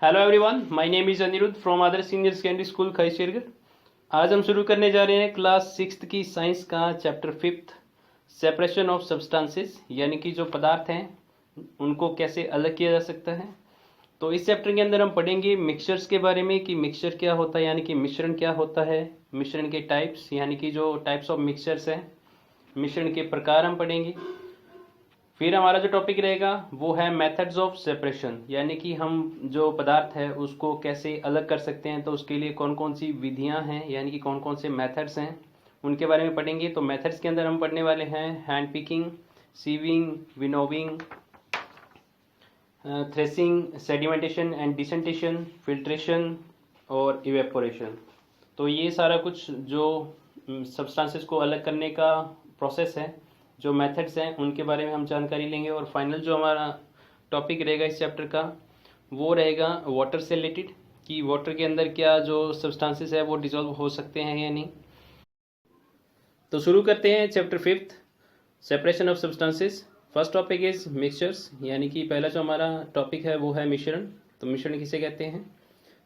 Hello everyone, my name is Aniruddh from Adarsh senior secondary school Khaisiyargarh. आज हम शुरू करने जा रहे हैं क्लास 6th की साइंस का chapter 5th separation of substances, यानी कि जो पदार्थ हैं उनको कैसे अलग किया जा सकता है। तो इस चैप्टर के अंदर हम पढ़ेंगे मिक्सचर्स के बारे में कि मिक्सचर क्या होता है, यानी कि मिश्रण क्या होता है, मिश्रण के टाइप्स यानी कि जो टाइप्स ऑफ मिक्सचर्स हैं, मिश्रण के प्रकार हम पढ़ेंगे। फिर हमारा जो टॉपिक रहेगा वो है मेथड्स ऑफ सेपरेशन, यानी कि हम जो पदार्थ है उसको कैसे अलग कर सकते हैं, तो उसके लिए कौन कौन सी विधियां हैं, यानी कि कौन कौन से मेथड्स हैं उनके बारे में पढ़ेंगे। तो मेथड्स के अंदर हम पढ़ने वाले हैं hand picking, sieving, winnowing, threshing, sedimentation and decantation, filtration और इवेपोरेशन। तो ये सारा कुछ जो सब्सटेंसेस को अलग करने का प्रोसेस है, जो मेथड्स हैं उनके बारे में हम जानकारी लेंगे। और फाइनल जो हमारा टॉपिक रहेगा इस चैप्टर का वो रहेगा वाटर से रिलेटेड, कि वाटर के अंदर क्या जो सब्सटेंसेस है वो डिसॉल्व हो सकते हैं या नहीं। तो शुरू करते हैं chapter 5th separation of substances. First topic is mixtures, यानी कि पहला जो हमारा टॉपिक है वो है मिश्रण। तो मिश्रण किसे कहते हैं?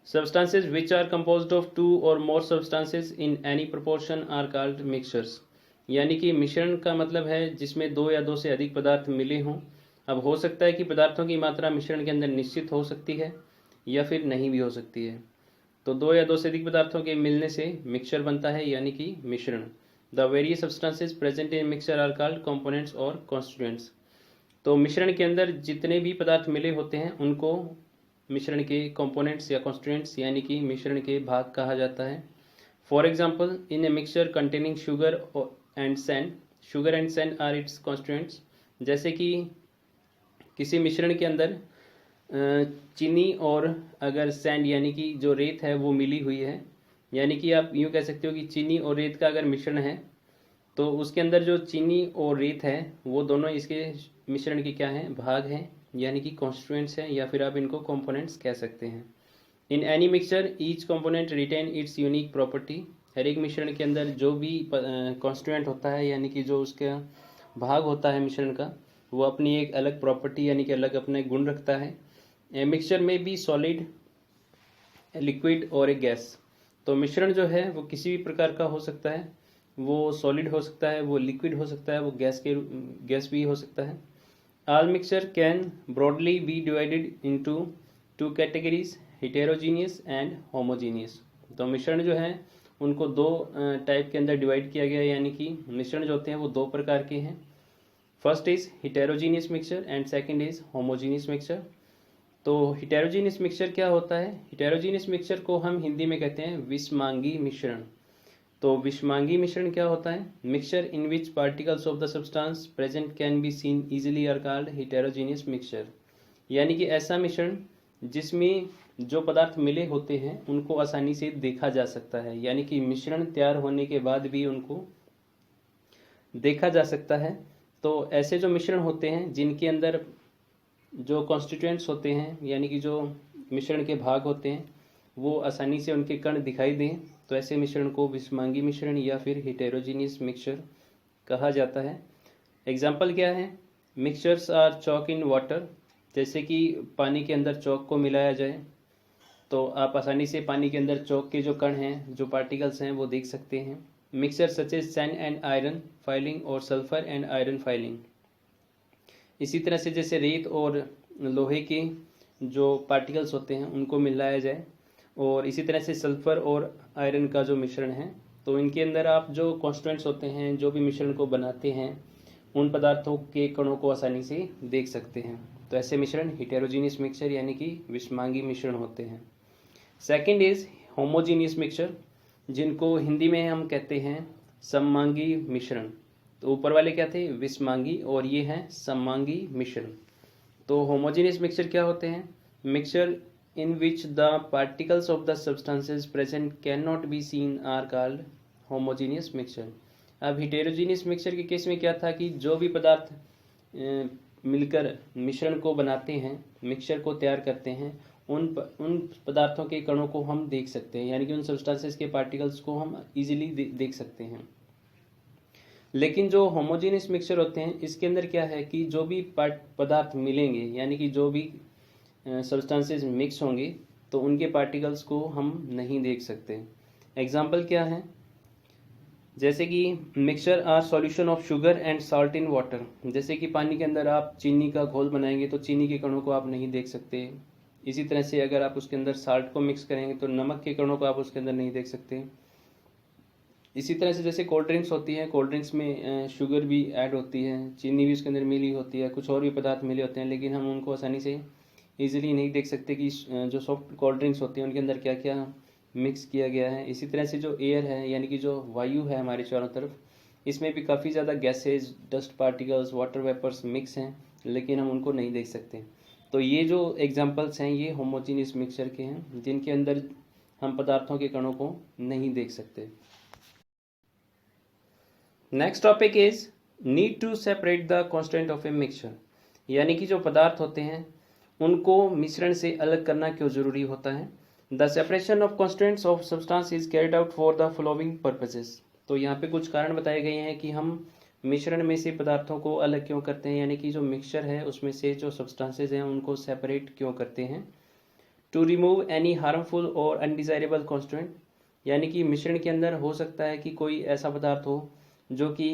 Substances which are composed of two or more substances in any proportion are called mixtures। यानी कि मिश्रण का मतलब है जिसमें दो या दो से अधिक पदार्थ मिले हों। अब हो सकता है कि पदार्थों की मात्रा मिश्रण के अंदर निश्चित हो सकती है या फिर नहीं भी हो सकती है। तो दो या दो से अधिक पदार्थों के मिलने से मिक्सचर बनता है, यानी कि मिश्रण। The various substances present in mixture are called components और कॉन्स्टिट्यूएंट्स। तो मिश्रण के अंदर जितने भी पदार्थ मिले होते हैं उनको मिश्रण के कंपोनेंट्स या कॉन्स्टिट्यूएंट्स यानी कि मिश्रण के भाग कहा जाता है। For example, in a mixture containing sugar and sand, sugar and sand are its constituents. जैसे कि किसी मिश्रण के अंदर चीनी और अगर सैंड यानी कि जो रेत है वो मिली हुई है, यानी कि आप यूँ कह सकते हो कि चीनी और रेत का अगर मिश्रण है तो उसके अंदर जो चीनी और रेत है वो दोनों इसके मिश्रण के क्या हैं? भाग हैं, यानी कि कॉन्स्टिट्यूएंट्स हैं, या फिर आप इनको कंपोनेंट्स कह सकते हैं। In any mixture each component retain its unique property. हर एक मिश्रण के अंदर जो भी कॉन्स्टिट्यूएंट होता है, यानी कि जो उसका भाग होता है मिश्रण का, वो अपनी एक अलग प्रॉपर्टी यानी कि अलग अपने गुण रखता है। मिक्सचर में भी सॉलिड, लिक्विड और एक गैस। तो मिश्रण जो है वो किसी भी प्रकार का हो सकता है, वो सॉलिड हो सकता है, वो लिक्विड हो सकता है, वो गैस भी हो सकता है। All mixture can broadly be divided into two categories, heterogeneous and homogeneous। तो मिश्रण जो है उनको दो टाइप के अंदर डिवाइड किया गया है, यानी कि मिश्रण जो होते हैं वो दो प्रकार के हैं। First is heterogeneous mixture and second is homogeneous mixture. तो heterogeneous मिक्सचर क्या होता है? heterogeneous मिक्सचर को हम हिंदी में कहते हैं विषमांगी मिश्रण। तो विषमांगी मिश्रण क्या होता है? Mixture in which particles of the substance present can be seen easily are called heterogeneous mixture. यानी कि ऐसा मिश्रण जिसमें जो पदार्थ मिले होते हैं उनको आसानी से देखा जा सकता है, यानी कि मिश्रण तैयार होने के बाद भी उनको देखा जा सकता है। तो ऐसे जो मिश्रण होते हैं जिनके अंदर जो कॉन्स्टिट्यूएंट्स होते हैं, यानी कि जो मिश्रण के भाग होते हैं, वो आसानी से उनके कण दिखाई दें, तो ऐसे मिश्रण को विषमांगी मिश्रण या फिर हेटेरोजीनियस मिक्सचर कहा जाता है। एग्जाम्पल क्या है? Mixtures are chalk in water. जैसे कि पानी के अंदर चॉक को मिलाया जाए तो आप आसानी से पानी के अंदर चॉक के जो कण हैं, जो पार्टिकल्स हैं, वो देख सकते हैं। Mixture such as sand and iron filing और सल्फर एंड आयरन फाइलिंग। इसी तरह से जैसे रेत और लोहे के जो पार्टिकल्स होते हैं उनको मिलाया जाए, और इसी तरह से सल्फर और आयरन का जो मिश्रण है, तो इनके अंदर आप जो कॉन्स्टिट्यूएंट्स होते हैं, जो भी मिश्रण को बनाते हैं, उन पदार्थों के कणों को आसानी से देख सकते हैं। तो ऐसे मिश्रण हेटेरोजीनियस मिक्सचर यानी कि विषमांगी मिश्रण होते हैं। सेकंड इज होमोजीनियस मिक्सचर, जिनको हिंदी में हम कहते हैं सममांगी मिश्रण। तो ऊपर वाले क्या थे? विषमांगी, और ये हैं सममांगी मिश्रण। तो होमोजीनियस मिक्सचर क्या होते हैं? Mixture in which the particles of the substances present cannot be seen are called homogeneous mixture। अब heterogeneous mixture के केस में क्या था कि जो भी पदार्थ मिलकर मिश्रण को बनाते हैं, मिक्सचर को तैयार करते हैं, उन पदार्थों के कणों को हम देख सकते हैं, यानी कि उन सब्सटेंसेस के पार्टिकल्स को हम इजीली देख सकते हैं। लेकिन जो होमोजेनियस मिक्सचर होते हैं इसके अंदर क्या है कि जो भी पदार्थ मिलेंगे, यानी कि जो भी सब्सटेंसेस मिक्स होंगे तो उनके पार्टिकल्स को हम नहीं देख सकते। एग्जाम्पल क्या है, जैसे कि mixture are solution of sugar and salt in water. जैसे कि पानी के अंदर आप चीनी का घोल बनाएंगे तो चीनी के कणों को आप नहीं देख सकते। इसी तरह से अगर आप उसके अंदर साल्ट को मिक्स करेंगे तो नमक के कणों को आप उसके अंदर नहीं देख सकते। इसी तरह से जैसे कोल्ड ड्रिंक्स होती है, कोल्ड ड्रिंक्स में शुगर भी ऐड होती है, चीनी भी उसके अंदर मिली होती है, कुछ और भी पदार्थ मिले होते हैं, लेकिन हम उनको आसानी से ईजिली नहीं देख सकते कि जो सॉफ्ट कोल्ड ड्रिंक्स होती हैं उनके अंदर क्या क्या मिक्स किया गया है। इसी तरह से जो एयर है यानी कि जो वायु है हमारे चारों तरफ, इसमें भी काफ़ी ज़्यादा gases, dust particles, water vapours mix हैं, लेकिन हम उनको नहीं देख सकते। तो ये जो एग्जांपल्स हैं ये होमोजीनियस मिक्सचर के हैं जिनके अंदर हम पदार्थों के कणों को नहीं देख सकते। Next topic is need to separate the constant of a mixture, यानी कि जो पदार्थ होते हैं उनको मिश्रण से अलग करना क्यों जरूरी होता है। The separation of constants of substance is carried out for the following purposes. तो यहाँ पे कुछ कारण बताए गए हैं कि हम मिश्रण में से पदार्थों को अलग क्यों करते हैं, यानी कि जो मिक्सचर है उसमें से जो सब्सटेंसेज हैं उनको सेपरेट क्यों करते हैं। टू रिमूव एनी हार्मफुल और अनडिजायरेबल कॉन्स्टेंट, यानी कि मिश्रण के अंदर हो सकता है कि कोई ऐसा पदार्थ हो जो कि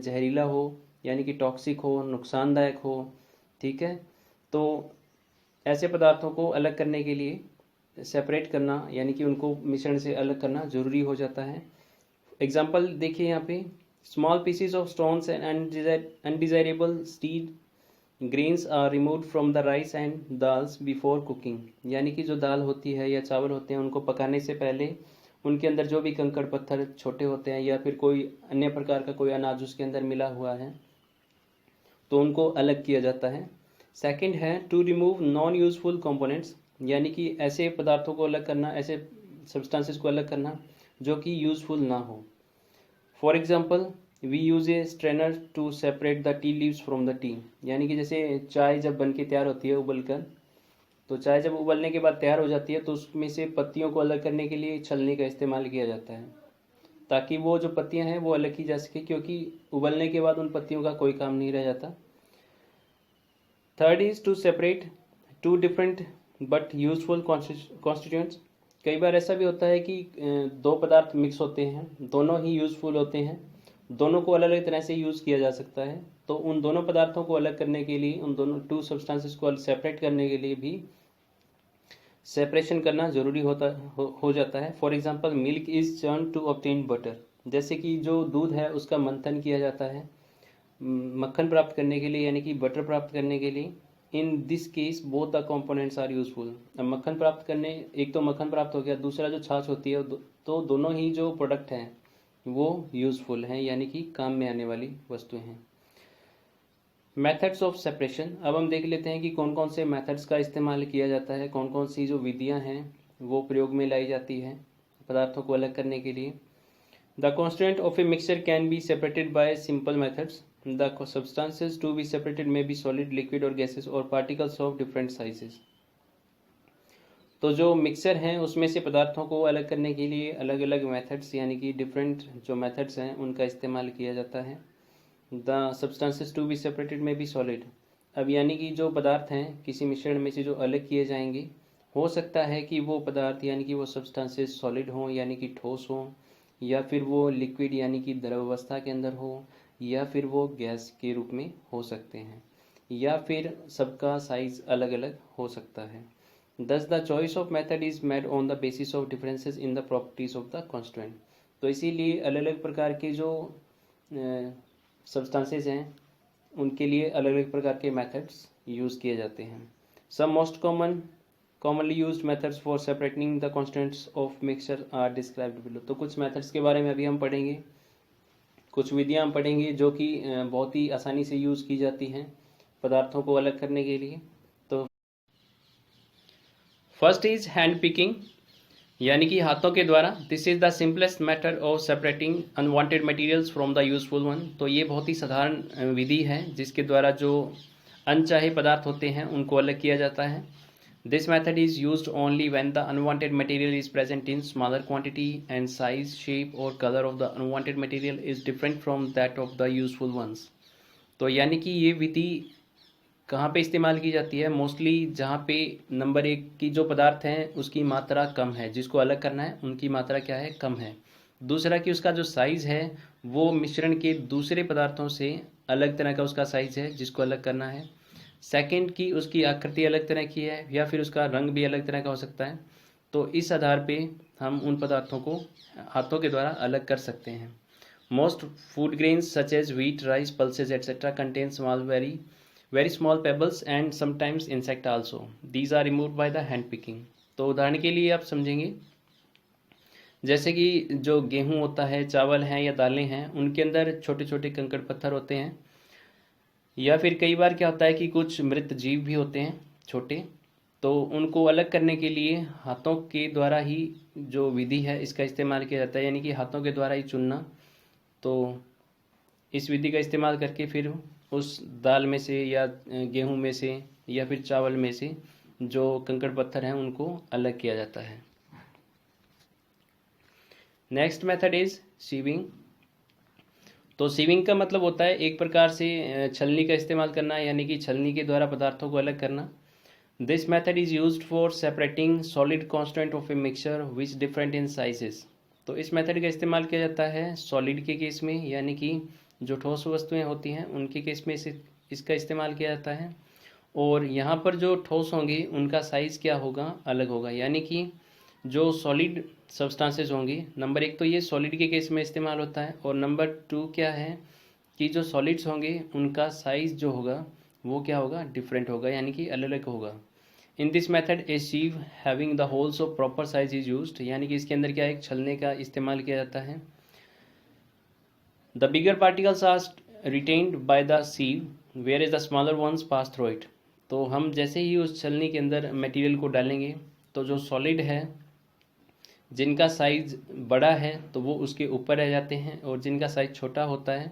जहरीला हो, यानी कि टॉक्सिक हो, नुकसानदायक हो, ठीक है। तो ऐसे पदार्थों को अलग करने के लिए सेपरेट करना यानी कि उनको मिश्रण से अलग करना जरूरी हो जाता है। एग्जाम्पल देखिए यहाँ पे, small pieces of stones and undesirable steel grains are removed from the rice and dals before cooking, यानी कि जो दाल होती है या चावल होते हैं उनको पकाने से पहले उनके अंदर जो भी कंकड़ पत्थर छोटे होते हैं या फिर कोई अन्य प्रकार का कोई अनाज उसके अंदर मिला हुआ है तो उनको अलग किया जाता है। सेकंड है to remove non useful components, यानी कि ऐसे पदार्थों को अलग करना, ऐसे सब्सटेंसेस को अलग करना जो कि यूजफुल ना हो। For example we use a strainer to separate the tea leaves from the tea, यानी कि जैसे चाय जब बन के तैयार होती है उबलकर, तो चाय जब उबलने के बाद तैयार हो जाती है तो उसमें से पत्तियों को अलग करने के लिए छलनी का इस्तेमाल किया जाता है ताकि वो जो पत्तियां हैं वो अलग की जा सके, क्योंकि उबलने के बाद उन पत्तियों का कोई काम नहीं रह जाता। Third is to separate two different but useful constituents. कई बार ऐसा भी होता है कि दो पदार्थ मिक्स होते हैं, दोनों ही यूजफुल होते हैं, दोनों को अलग अलग तरह से यूज़ किया जा सकता है। तो उन दोनों पदार्थों को अलग करने के लिए, उन दोनों टू सब्सटेंसेस को सेपरेट करने के लिए भी सेपरेशन करना जरूरी हो जाता है। For example milk is churn to obtain butter, जैसे कि जो दूध है उसका मंथन किया जाता है मक्खन प्राप्त करने के लिए, यानी कि बटर प्राप्त करने के लिए। In this case both the components are useful. अब मक्खन प्राप्त करने, एक तो मक्खन प्राप्त हो गया, दूसरा जो छाछ होती है, तो दोनों ही जो प्रोडक्ट हैं वो यूजफुल हैं, यानी कि काम में आने वाली वस्तुएं हैं। मेथड्स ऑफ सेपरेशन, अब हम देख लेते हैं कि कौन कौन से मेथड्स का इस्तेमाल किया जाता है, कौन कौन सी जो विधियां हैं वो प्रयोग में लाई जाती है पदार्थों को अलग करने के लिए। The constant of a mixture can be separated by simple methods. The substances to be separated may be solid, liquid और गैसेस और पार्टिकल्स ऑफ डिफरेंट साइजेस। तो जो मिक्सचर हैं उसमें से पदार्थों को अलग करने के लिए अलग अलग मेथड्स यानी कि डिफरेंट जो मेथड्स हैं उनका इस्तेमाल किया जाता है। The substances to be separated may be solid, अब यानी कि जो पदार्थ हैं किसी मिश्रण में से जो अलग किए जाएंगे, हो सकता है कि वो पदार्थ यानी कि वो सब्सटेंसेस सॉलिड हों यानी कि ठोस हों, या फिर वो लिक्विड यानी कि द्रवावस्था के अंदर हो, या फिर वो गैस के रूप में हो सकते हैं, या फिर सबका साइज अलग अलग हो सकता है। Thus the choice of method is made on the basis of differences in the properties of the constituent। तो इसीलिए अलग अलग प्रकार के जो सब्सटेंसेस हैं उनके लिए अलग अलग प्रकार के मेथड्स यूज़ किए जाते हैं। Some most commonly used methods for separating the constituents of mixture are described below। तो कुछ मेथड्स के बारे में अभी हम पढ़ेंगे, कुछ विधियां हम पढ़ेंगे जो कि बहुत ही आसानी से यूज़ की जाती हैं पदार्थों को अलग करने के लिए। तो फर्स्ट इज हैंड पिकिंग, यानी कि हाथों के द्वारा। This is the simplest method of separating unwanted materials from the useful one. तो ये बहुत ही साधारण विधि है जिसके द्वारा जो अनचाहे पदार्थ होते हैं उनको अलग किया जाता है। This method is used only when the unwanted material is present in smaller quantity and size, shape और colour of the unwanted material is different from that of the useful ones. तो यानी कि ये विधि कहाँ पे इस्तेमाल की जाती है? मोस्टली जहाँ पे नंबर 1 की जो पदार्थ हैं उसकी मात्रा कम है, जिसको अलग करना है उनकी मात्रा क्या है? कम है। दूसरा कि उसका जो साइज़ है वो मिश्रण के दूसरे पदार्थों से अलग तरह का उसका साइज़ है, जिसको अलग करना है। सेकंड कि उसकी आकृति अलग तरह की है या फिर उसका रंग भी अलग तरह का हो सकता है। तो इस आधार पे हम उन पदार्थों को हाथों के द्वारा अलग कर सकते हैं। Most food grains such as wheat, rice, pulses, etc. contain small, very small pebbles and sometimes insect also. These are removed by the hand picking. तो उदाहरण के लिए आप समझेंगे, जैसे कि जो गेहूं होता है, चावल हैं या दालें हैं, उनके अंदर छोटे छोटे कंकड़ पत्थर होते हैं, या फिर कई बार क्या होता है कि कुछ मृत जीव भी होते हैं छोटे। तो उनको अलग करने के लिए हाथों के द्वारा ही जो विधि है इसका इस्तेमाल किया जाता है, यानी कि हाथों के द्वारा ही चुनना। तो इस विधि का इस्तेमाल करके फिर उस दाल में से या गेहूं में से या फिर चावल में से जो कंकड़ पत्थर हैं उनको अलग किया जाता है। Next method is sieving. तो सीविंग का मतलब होता है एक प्रकार से छलनी का इस्तेमाल करना, यानी कि छलनी के द्वारा पदार्थों को अलग करना। This method is used for separating solid constant of a mixture which different in sizes. तो इस मेथड का इस्तेमाल किया जाता है सॉलिड के केस में, यानी कि जो ठोस वस्तुएं होती हैं उनके केस में इसका इस्तेमाल किया जाता है। और यहाँ पर जो ठोस होंगे उनका साइज़ क्या होगा? अलग होगा। यानी कि जो सॉलिड सब्सटेंसेस होंगी, नंबर 1 तो ये सॉलिड के केस में इस्तेमाल होता है, और नंबर 2 क्या है कि जो सॉलिड्स होंगे उनका साइज़ जो होगा वो क्या होगा? डिफरेंट होगा, यानी कि अलग अलग होगा। In this method a sieve having the holes of proper size is used, यानी कि इसके अंदर क्या एक छलने का इस्तेमाल किया जाता है। The bigger particles are retained by the sieve where is the smaller ones pass through it. तो हम जैसे ही उस छलनी के अंदर मटेरियल को डालेंगे तो जो सॉलिड है जिनका साइज़ बड़ा है तो वो उसके ऊपर रह जाते हैं, और जिनका साइज़ छोटा होता है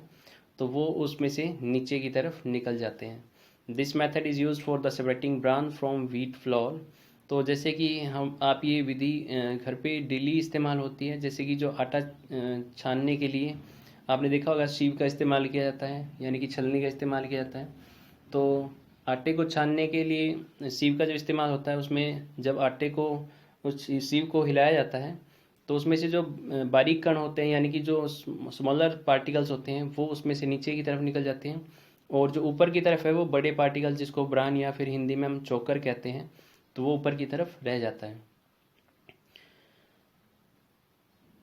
तो वो उसमें से नीचे की तरफ निकल जाते हैं। This method is use for the separating bran from wheat flour. तो जैसे कि आप ये विधि घर पे डेली इस्तेमाल होती है, जैसे कि जो आटा छानने के लिए आपने देखा होगा सीव का इस्तेमाल किया जाता है, यानी कि छलनी का इस्तेमाल किया जाता है। तो आटे को छानने के लिए सीव का जो इस्तेमाल होता है, उसमें जब आटे को उस सीव को हिलाया जाता है तो उसमें से जो बारीक कण होते हैं, यानी कि जो स्मॉलर पार्टिकल्स होते हैं, वो उसमें से नीचे की तरफ निकल जाते हैं, और जो ऊपर की तरफ है वो बड़े पार्टिकल्स, जिसको ब्रान या फिर हिंदी में हम चोकर कहते हैं, तो वो ऊपर की तरफ रह जाता है।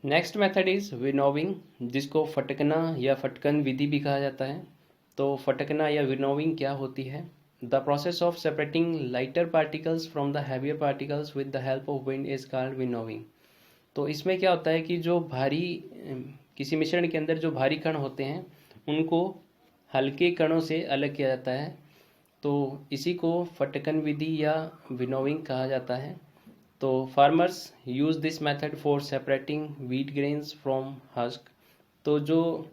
नेक्स्ट मेथड इज विनोविंग, जिसको फटकना या फटकन विधि भी कहा जाता है। तो फटकना या विनोविंग क्या होती है? The process of separating lighter particles from the heavier particles with the help of wind is called winnowing. तो इसमें क्या होता है कि जो भारी किसी मिश्रण के अंदर जो भारी कण होते हैं उनको हल्के कणों से अलग किया जाता है, तो इसी को फटकन विधि या विनोविंग कहा जाता है। तो farmers use this method for separating wheat grains from husk. तो जो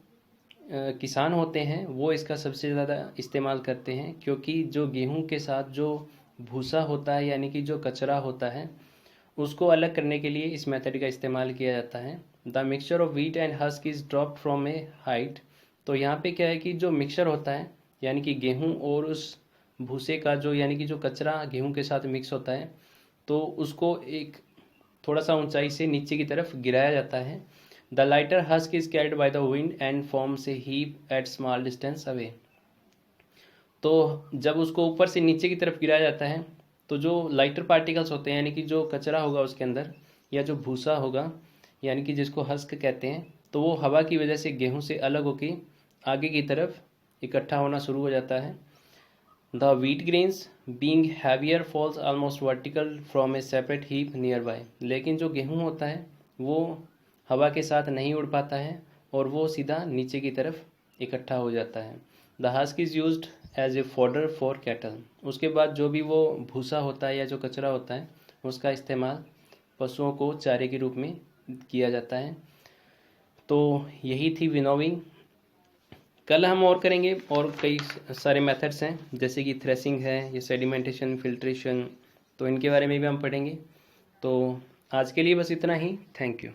किसान होते हैं वो इसका सबसे ज़्यादा इस्तेमाल करते हैं, क्योंकि जो गेहूं के साथ जो भूसा होता है, यानी कि जो कचरा होता है, उसको अलग करने के लिए इस मेथड का इस्तेमाल किया जाता है। The mixture of wheat and husk is dropped from A height. तो यहाँ पे क्या है कि जो मिक्सचर होता है, यानी कि गेहूं और उस भूसे का जो, यानी कि जो कचरा गेहूं के साथ मिक्स होता है, तो उसको एक थोड़ा सा ऊंचाई से नीचे की तरफ गिराया जाता है। The lighter husk is carried by the wind and forms a heap at small distance away. तो जब उसको ऊपर से नीचे की तरफ गिराया जाता है तो जो लाइटर पार्टिकल्स होते हैं, यानी कि जो कचरा होगा उसके अंदर या जो भूसा होगा, यानी कि जिसको हस्क कहते हैं, तो वो हवा की वजह से गेहूं से अलग होकर आगे की तरफ इकट्ठा होना शुरू हो जाता है। The wheat grains being heavier falls almost vertical from a separate heap nearby. लेकिन जो गेहूं होता है वो हवा के साथ नहीं उड़ पाता है और वो सीधा नीचे की तरफ इकट्ठा हो जाता है। The husk is used as a fodder for cattle. उसके बाद जो भी वो भूसा होता है या जो कचरा होता है उसका इस्तेमाल पशुओं को चारे के रूप में किया जाता है। तो यही थी विनोविंग। कल हम और करेंगे, और कई सारे मेथड्स हैं, जैसे कि थ्रेसिंग है या सेडिमेंटेशन, फिल्ट्रेशन, तो इनके बारे में भी हम पढ़ेंगे। तो आज के लिए बस इतना ही। Thank you.